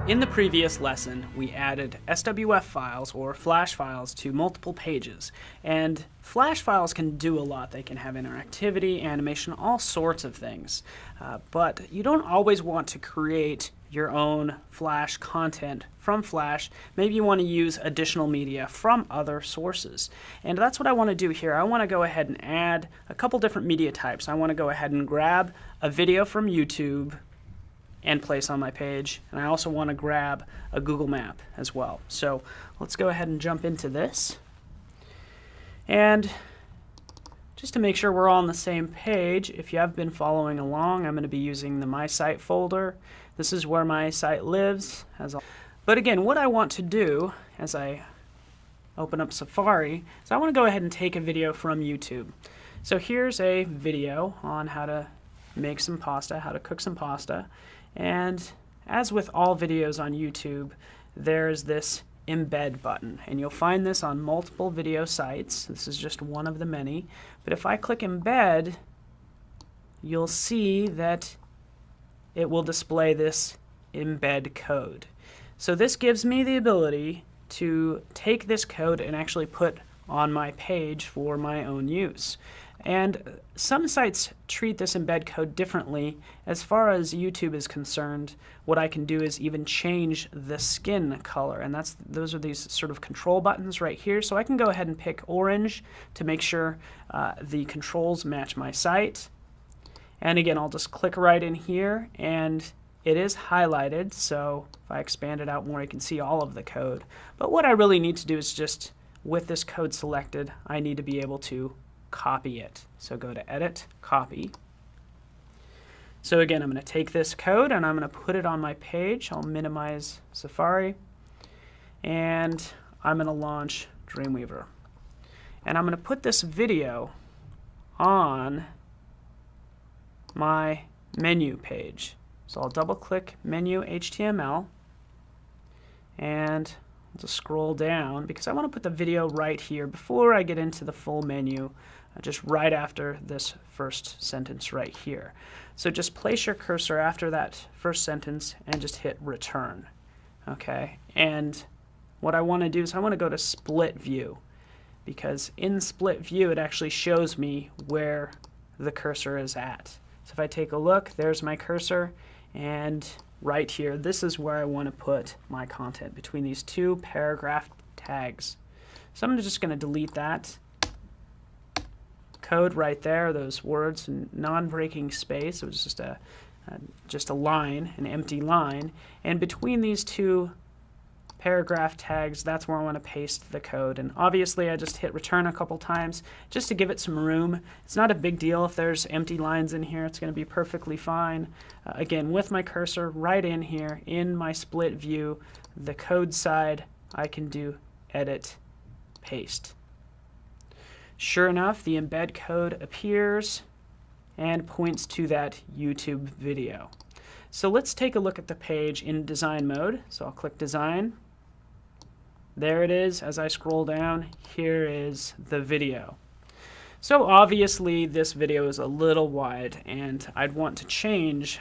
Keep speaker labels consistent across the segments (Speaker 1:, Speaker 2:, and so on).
Speaker 1: In the previous lesson, we added SWF files or flash files to multiple pages, and flash files can do a lot. They can have interactivity, animation, all sorts of things, but you don't always want to create your own flash content from flash. Maybe you want to use additional media from other sources, and that's what I want to do here. I want to go ahead and add a couple different media types. I want to go ahead and grab a video from YouTube and place on my page, and I also want to grab a Google map as well. So let's go ahead and jump into this, and just to make sure we're all on the same page, if you have been following along, I'm going to be using the My Site folder. This is where my site lives. But again, what I want to do as I open up Safari is I want to go ahead and take a video from YouTube. So here's a video on how to make some pasta, how to cook some pasta. And as with all videos on YouTube, there's this embed button, and you'll find this on multiple video sites. This is just one of the many, but if I click embed, you'll see that it will display this embed code. So this gives me the ability to take this code and actually put on my page for my own use. And some sites treat this embed code differently. As far as YouTube is concerned, what I can do is even change the skin color, and those are these sort of control buttons right here. So I can go ahead and pick orange to make sure the controls match my site. And again, I'll just click right in here, and it is highlighted, so if I expand it out more, you can see all of the code. But what I really need to do is just, with this code selected, I need to be able to copy it. So go to Edit, Copy. So again, I'm going to take this code and I'm going to put it on my page. I'll minimize Safari, and I'm going to launch Dreamweaver. And I'm going to put this video on my menu page. So I'll double click Menu HTML, and I'll just scroll down because I want to put the video right here before I get into the full menu, just right after this first sentence right here. So just place your cursor after that first sentence and just hit return. Okay, and what I want to do is I want to go to split view, because in split view it actually shows me where the cursor is at. So if I take a look, there's my cursor, and right here, this is where I want to put my content, between these two paragraph tags. So I'm just going to delete that code right there, those words, and non-breaking space. It was just a line, an empty line, and between these two paragraph tags, that's where I want to paste the code. And obviously I just hit return a couple times just to give it some room. It's not a big deal if there's empty lines in here. It's going to be perfectly fine. Again, with my cursor right in here in my split view, the code side, I can do edit, paste. Sure enough, the embed code appears and points to that YouTube video. So let's take a look at the page in design mode. So I'll click design. There it is. As I scroll down, here is the video. So obviously this video is a little wide, and I'd want to change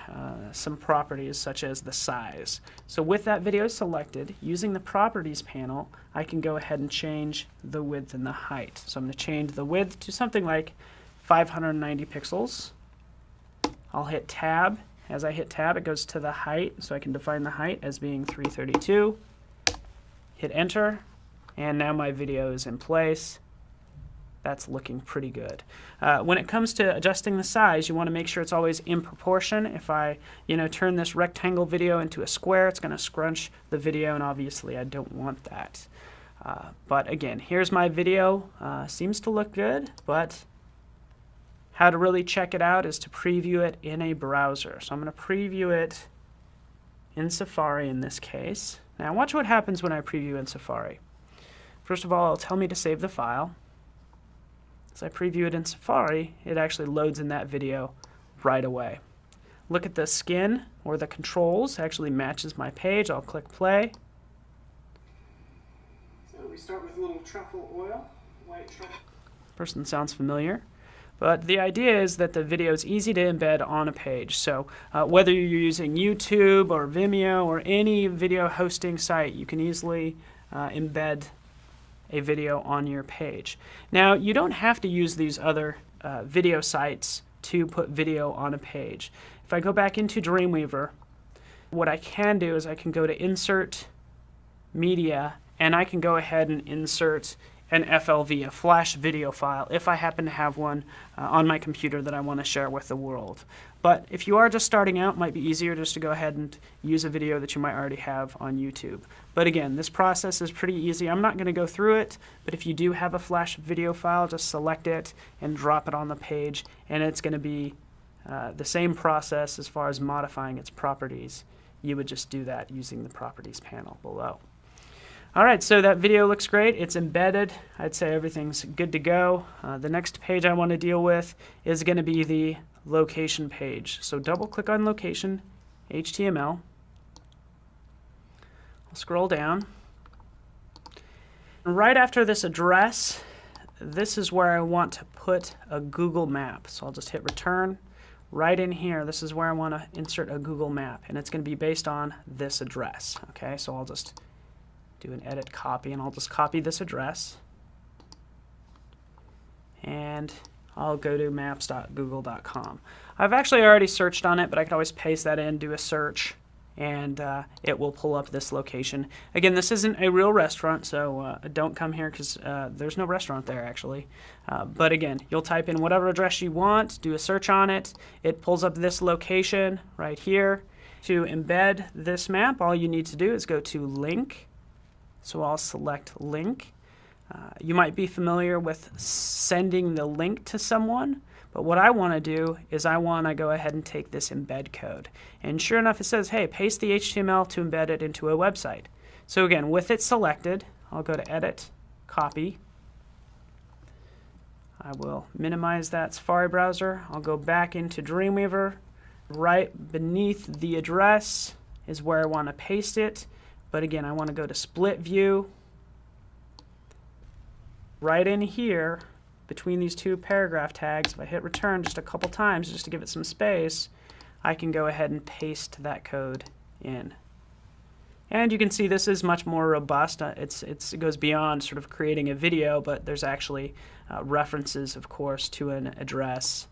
Speaker 1: some properties such as the size. So with that video selected, using the properties panel, I can go ahead and change the width and the height. So I'm going to change the width to something like 590 pixels. I'll hit tab. As I hit tab, it goes to the height, so I can define the height as being 332. Hit enter, and now my video is in place. That's looking pretty good. When it comes to adjusting the size, you want to make sure it's always in proportion. If I turn this rectangle video into a square, it's going to scrunch the video, and obviously I don't want that. But again, here's my video. Seems to look good, but how to really check it out is to preview it in a browser. So I'm going to preview it in Safari in this case. Now watch what happens when I preview in Safari. First of all, it'll tell me to save the file. As I preview it in Safari, it actually loads in that video right away. Look at the skin or the controls, actually matches my page. I'll click play. So we start with a little truffle oil, white truffle. Person sounds familiar. But the idea is that the video is easy to embed on a page. So whether you're using YouTube or Vimeo or any video hosting site, you can easily embed a video on your page. Now, you don't have to use these other video sites to put video on a page. If I go back into Dreamweaver, what I can do is I can go to Insert Media, and I can go ahead and insert an FLV, a flash video file, if I happen to have one on my computer that I want to share with the world. But if you are just starting out, it might be easier just to go ahead and use a video that you might already have on YouTube. But again, this process is pretty easy. I'm not going to go through it, but if you do have a flash video file, just select it and drop it on the page, and it's going to be the same process as far as modifying its properties. You would just do that using the Properties panel below. All right, so that video looks great. It's embedded. I'd say everything's good to go. The next page I want to deal with is going to be the location page. So double click on location, HTML. I'll scroll down. Right after this address, this is where I want to put a Google map. So I'll just hit return. Right in here, this is where I want to insert a Google map, and it's going to be based on this address. Okay, so I'll just do an edit copy, and I'll just copy this address, and I'll go to maps.google.com. I've actually already searched on it, but I can always paste that in, do a search, and it will pull up this location. Again, this isn't a real restaurant, so don't come here because there's no restaurant there actually. But again, you'll type in whatever address you want, do a search on it, it pulls up this location right here. To embed this map, all you need to do is go to Link. So I'll select Link. You might be familiar with sending the link to someone, but what I want to do is I want to go ahead and take this embed code. And sure enough, it says, hey, paste the HTML to embed it into a website. So again, with it selected, I'll go to Edit, Copy. I will minimize that Safari browser. I'll go back into Dreamweaver. Right beneath the address is where I want to paste it. But again, I want to go to Split View. Right in here, between these two paragraph tags, if I hit return just a couple times just to give it some space, I can go ahead and paste that code in. And you can see this is much more robust. It goes beyond sort of creating a video, but there's actually references, of course, to an address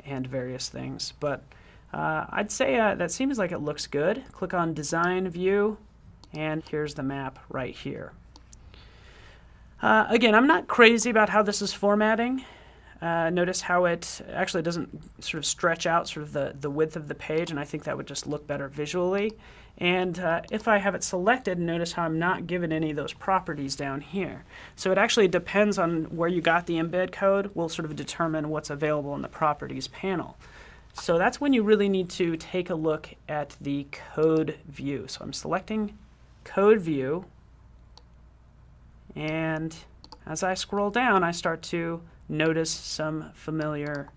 Speaker 1: and various things. But I'd say that seems like it looks good. Click on Design View, and here's the map right here. Again, I'm not crazy about how this is formatting. Notice how it actually doesn't sort of stretch out sort of the width of the page, and I think that would just look better visually. And if I have it selected, notice how I'm not given any of those properties down here. So it actually depends on where you got the embed code, will sort of determine what's available in the Properties panel. So that's when you really need to take a look at the code view. So I'm selecting Code View, and as I scroll down, I start to notice some familiar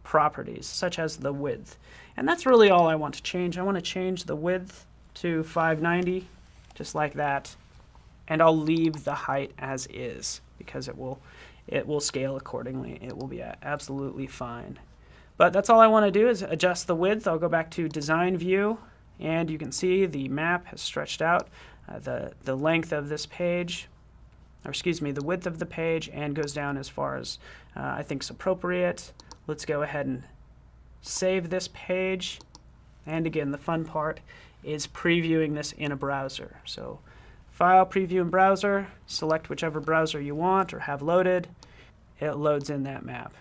Speaker 1: properties, such as the width. And that's really all I want to change. I want to change the width to 590, just like that. And I'll leave the height as is, because it will scale accordingly. It will be absolutely fine. But that's all I want to do is adjust the width. I'll go back to Design View, and you can see the map has stretched out the length of this page, or excuse me, the width of the page, and goes down as far as I think is appropriate. Let's go ahead and save this page. And again, the fun part is previewing this in a browser. So File, Preview in Browser, select whichever browser you want or have loaded. It loads in that map.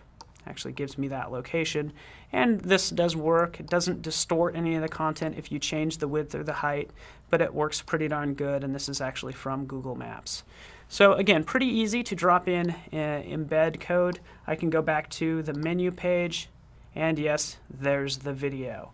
Speaker 1: Actually gives me that location. And this does work. It doesn't distort any of the content if you change the width or the height, but it works pretty darn good, and this is actually from Google Maps. So again, pretty easy to drop in embed code. I can go back to the menu page, and yes, there's the video.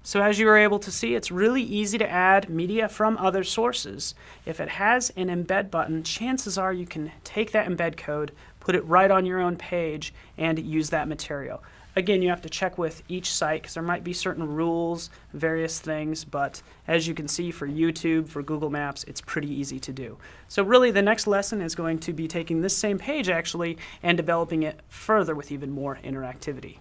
Speaker 1: So as you were able to see, it's really easy to add media from other sources. If it has an embed button, chances are you can take that embed code, put it right on your own page, and use that material. Again, you have to check with each site because there might be certain rules, various things, but as you can see for YouTube, for Google Maps, it's pretty easy to do. So really the next lesson is going to be taking this same page actually and developing it further with even more interactivity.